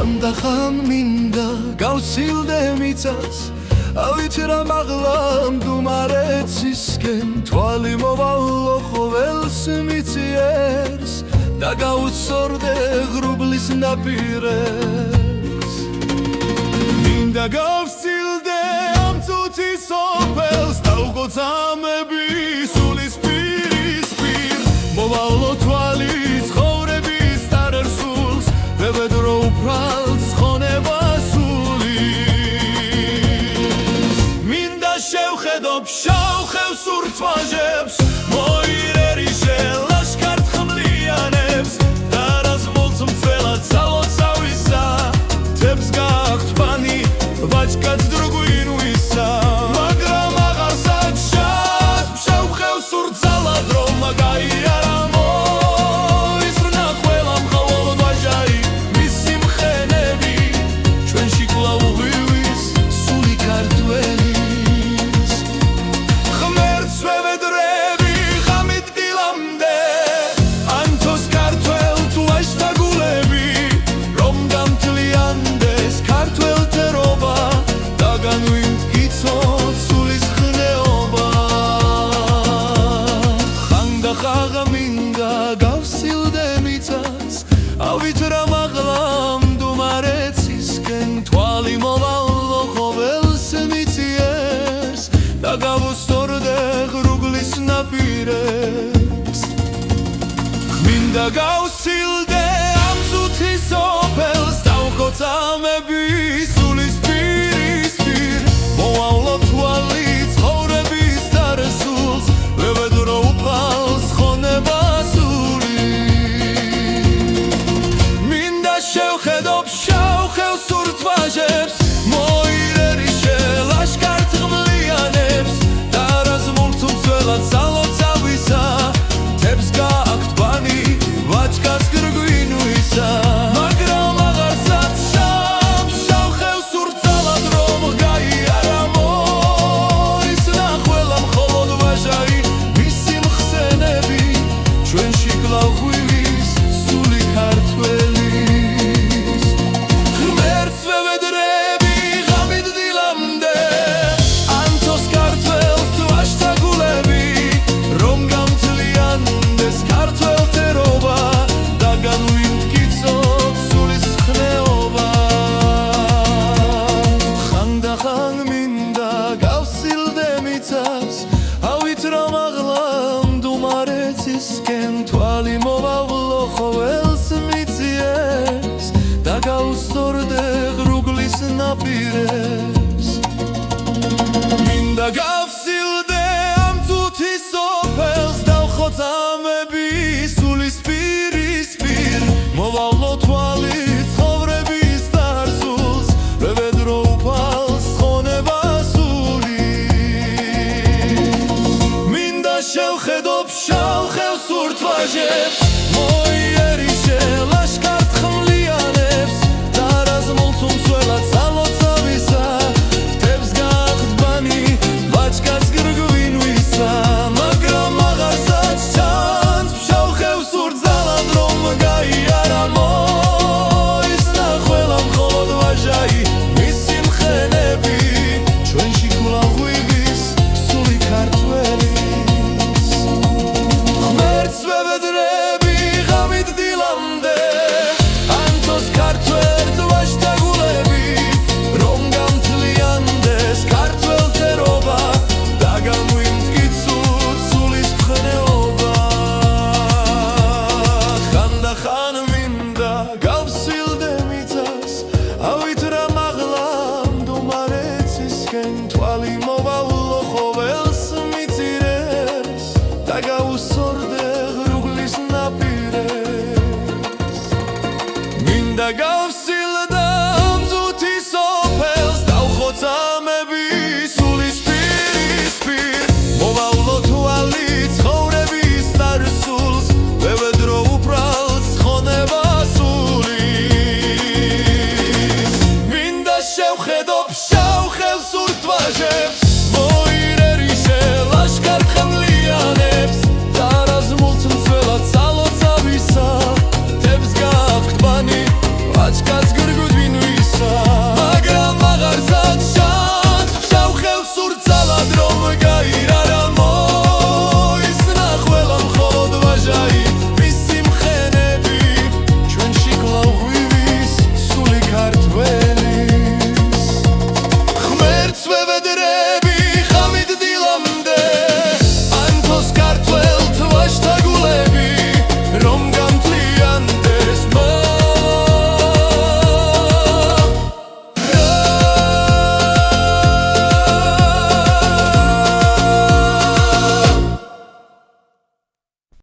ხანდახან მინდა გავსილდე მიწას ავით რა მაღლა მდუმარეცისკენ თვალი მოვალო ყოველს მიწიერს და გავუსორდე ღრუბლის ნაპირებს მინდა გავსილდე ამ წუთის სოფელს დავგოწამები სულის პირისპირ მოვალო თვალი ცხოვრების დარსულს ვებედრო უფალს ხონება შავხევ სურთვაჟებს მოირერიჟე ლაშქარ თხმლიანებს და რაზმულთ მწველად სალოცავისა თებს გაახვთბანი ვაჭკაც დრუგვინვისა მაგრამ აღარსაც შას შავხევ სურთზალად რომ გაიარა მოისრნა ყველა მხოლოდ ვაჟარი მისი მხენები ჩვენში კვლავ უღვივის სული ქართველი ავით რა მაღლა მდუმარეცისკენ თვალი მოვალო ყოველს მიწიერს და გავუსწორდე ღრუბლის ნაპირებს მინდა გავსილდე ამ წუთის სოფელს დავხოცამები სულის პირისპირ მოვალო თვალი ცხოვრების დარსულს ვებედრო უფალს ხონება შევხედობ შავხევ სურთვაჟებს მოირერიჟე ლაშქარ თხმლიანებს და რაზმულთ მწველად სალოცავისა თებს გაახვთბანი ვაჭკაც გრგვინვისა მაგრამ აღარსაც შავხევ სურთზალად რომ გაიარა მოისრნა ყველა მხოლოდ ვაჟარი მისი მხსენები ჩვენში კვლავ ღვივის სული ქართველი ავით რა მაღლა მდუმარეცისკენ თვალი მოვალო ყოველს მიწიერს და გავუსწორდე ღრუბლის ნაპირებს მინდა გავსილდე ამ წუთის სოფელს დავხოცამები სულის პირისპირ მოვალო თვალი ცხოვრების დარსულს ვებედრო უფალს ხონება შევხედობ შავხევ სურთვაჟებს მოიერიშე ლაშქარ თხმლიანებს და რაზმულთ მწველად სალოცავისა თებს გაახვთბანი ვაჭკაც გრგვინვისა მაგრამ აღარსაც ჩანს შავხევ სურთზალად რომ გაიარა მოისრნა ყველა მხოლოდ ვაჟარი მისი მხენები ჩვენში კვლავ ღვივის სული ქართველი თვალი მოვალო ყოველს მიწიერს და გავუსწორდე ღრუბლის ნაპირებს მინდა გავსილდე